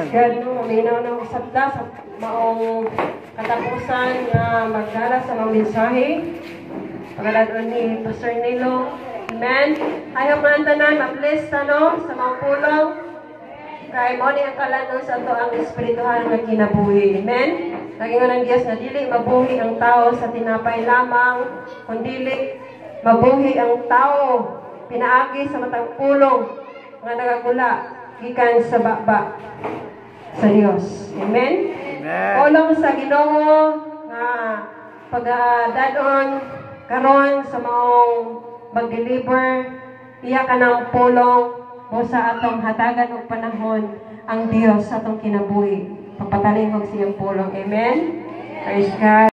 Amen. God, no, minaw ng sabda sa maong katapusan nga magdala sa mga mensahe. Pagkadadon ni Pastor Nilo. Amen. Ayaw man tanan, ma-bless sa mga pulong. Kaya mo ni ang kalanon sa to ang espirituhan nga kinabuhi. Amen. Nagingon ng Diyos na dili mabuhi ang tao sa tinapay lamang, kundi mabuhi ang tao pinaagi sa matang pulong nga nagagula gikan sa baba sa Dios. Amen. Amen. Pulong sa Ginoo nga pagdadon karon sa maong mag-deliver iya ka ng pulong o sa atong hatagan og panahon ang Dios sa atong kinabuhi. Pagpatalingog siyang pulong. Amen. Praise God.